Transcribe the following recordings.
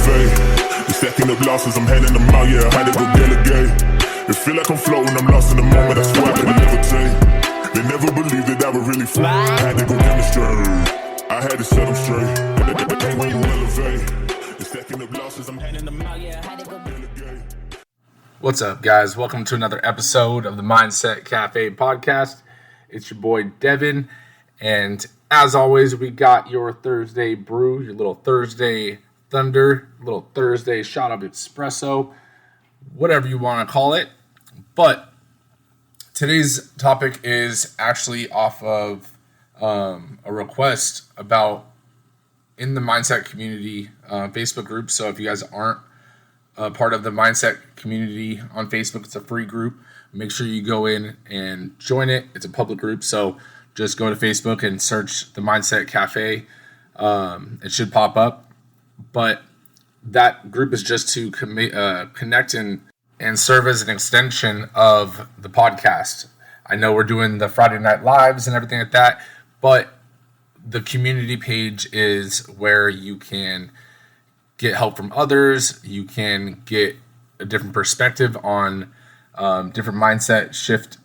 elevate. The second of losses, I'm handing them out, yeah, I had to go delegate. It feel like I'm floating, I'm lost in the moment, I swear I couldn't levitate. They never believed that I would really fly, I had to go demonstrate. I had to set them straight. When you elevate, the second of losses, I'm handing them out, yeah, I had to go delegate. What's up, guys? Welcome to another episode of the Mindset Cafe podcast. It's your boy Devin, and as always, we got your Thursday brew, your little Thursday thunder, little Thursday shot of espresso, whatever you want to call it. But today's topic is actually off of a request about in the Mindset Community Facebook group. So if you guys aren't part of the Mindset Community on Facebook, it's a free group. Make sure you go in and join it. It's a public group, so just go to Facebook and search the Mindset Cafe. It should pop up. But that group is just to connect and serve as an extension of the podcast. I know we're doing the Friday Night Lives and everything like that, but the community page is where you can get help from others. You can get a different perspective on different mindset shift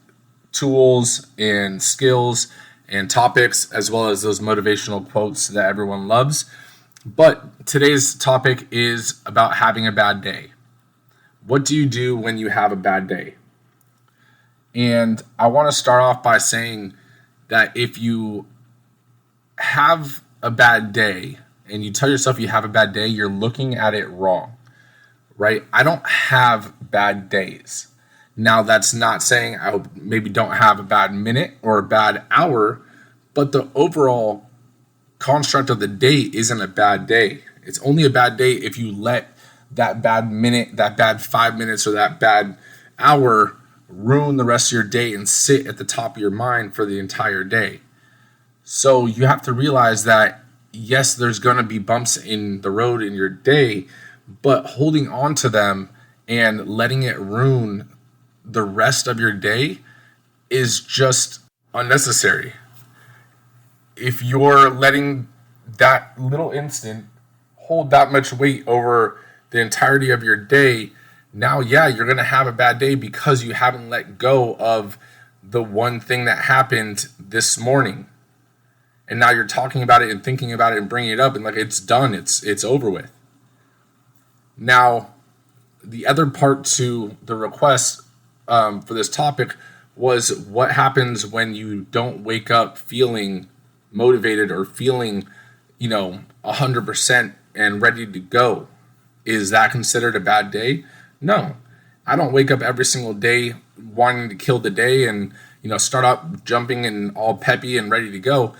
tools and skills and topics, as well as those motivational quotes that everyone loves. But today's topic is about having a bad day. What do you do when you have a bad day? And I want to start off by saying that if you have a bad day and you tell yourself you have a bad day, you're looking at it wrong, right? I don't have bad days. Now, that's not saying I maybe don't have a bad minute or a bad hour, but the overall construct of the day isn't a bad day. It's only a bad day if you let that bad minute, that bad 5 minutes, or that bad hour ruin the rest of your day and sit at the top of your mind for the entire day. So you have to realize that, yes, there's going to be bumps in the road in your day, but holding on to them and letting it ruin the rest of your day is just unnecessary. If you're letting that little instant hold that much weight over the entirety of your day, now, yeah, you're going to have a bad day because you haven't let go of the one thing that happened this morning. And now you're talking about it and thinking about it and bringing it up, and like it's done, it's over with. Now, the other part to the request for this topic was what happens when you don't wake up feeling motivated or feeling, 100% and ready to go. Is that considered a bad day? No. I don't wake up every single day wanting to kill the day and, start up jumping and all peppy and ready to go.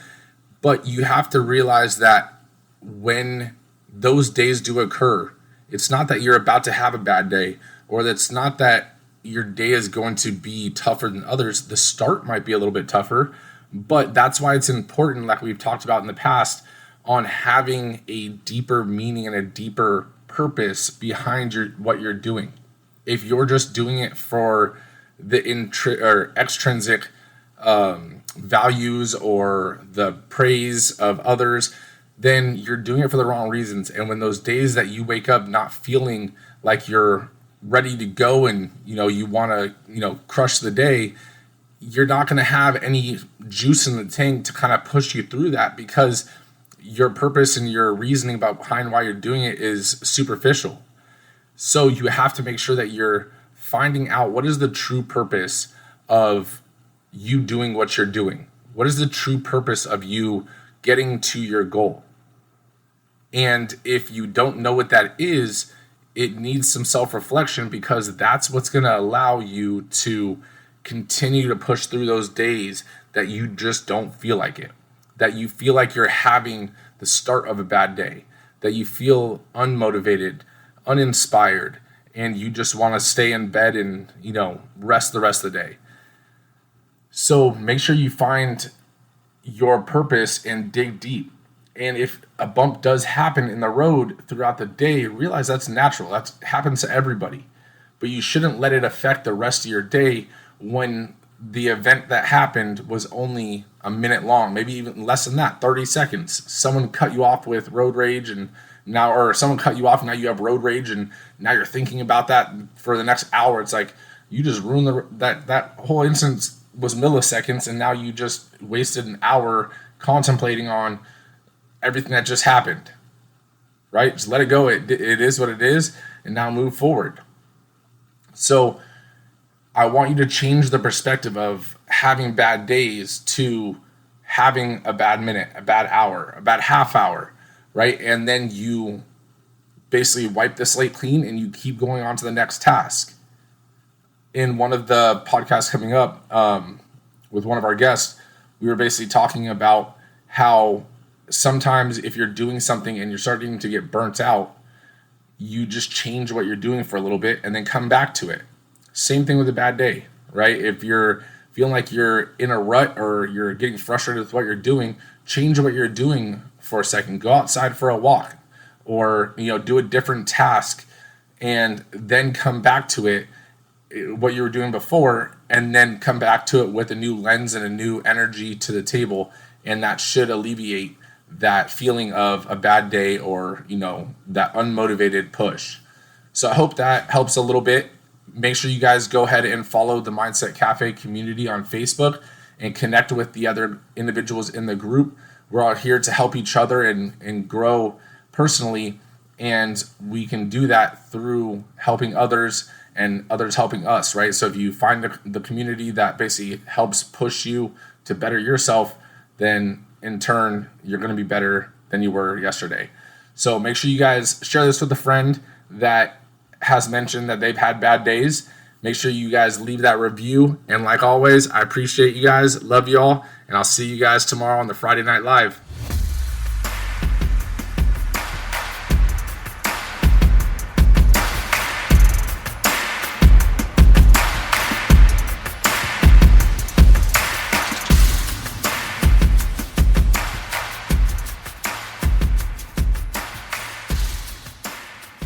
But you have to realize that when those days do occur, it's not that you're about to have a bad day, or that's not that your day is going to be tougher than others. The start might be a little bit tougher, but that's why it's important, like we've talked about in the past, on having a deeper meaning and a deeper purpose behind what you're doing. If you're just doing it for the extrinsic values or the praise of others, then you're doing it for the wrong reasons. And when those days that you wake up not feeling like you're ready to go and you want to crush the day, you're not going to have any juice in the tank to kind of push you through that, because your purpose and your reasoning behind why you're doing it is superficial. So you have to make sure that you're finding out what is the true purpose of you doing what you're doing. What is the true purpose of you getting to your goal? And if you don't know what that is, it needs some self-reflection, because that's what's going to allow you to continue to push through those days that you just don't feel like it, that you feel like you're having the start of a bad day, that you feel unmotivated, uninspired, and you just want to stay in bed and, rest the rest of the day. So make sure you find your purpose and dig deep. And if a bump does happen in the road throughout the day, realize that's natural. That happens to everybody. But you shouldn't let it affect the rest of your day when the event that happened was only a minute long, maybe even less than that, 30 seconds. Someone cut you off with road rage and now, or someone cut you off, now you have road rage, and now you're thinking about that for the next hour. It's like you just ruined that whole instance was milliseconds, and now you just wasted an hour contemplating on everything that just happened, right? Just let it go. It is what it is, and now move forward. So I want you to change the perspective of having bad days to having a bad minute, a bad hour, a bad half hour, right? And then you basically wipe the slate clean and you keep going on to the next task. In one of the podcasts coming up with one of our guests, we were basically talking about how sometimes if you're doing something and you're starting to get burnt out, you just change what you're doing for a little bit and then come back to it. Same thing with a bad day, right? If you're feeling like you're in a rut or you're getting frustrated with what you're doing, change what you're doing for a second. Go outside for a walk, or do a different task, and then come back to it, what you were doing before, and then come back to it with a new lens and a new energy to the table, and that should alleviate that feeling of a bad day or that unmotivated push. So I hope that helps a little bit. Make sure you guys go ahead and follow the Mindset Cafe community on Facebook and connect with the other individuals in the group. We're all here to help each other and grow personally, and we can do that through helping others and others helping us, right? So if you find the community that basically helps push you to better yourself, then in turn, you're going to be better than you were yesterday. So make sure you guys share this with a friend that has mentioned that they've had bad days. Make sure you guys leave that review. And like always, I appreciate you guys. Love y'all. And I'll see you guys tomorrow on the Friday Night Live.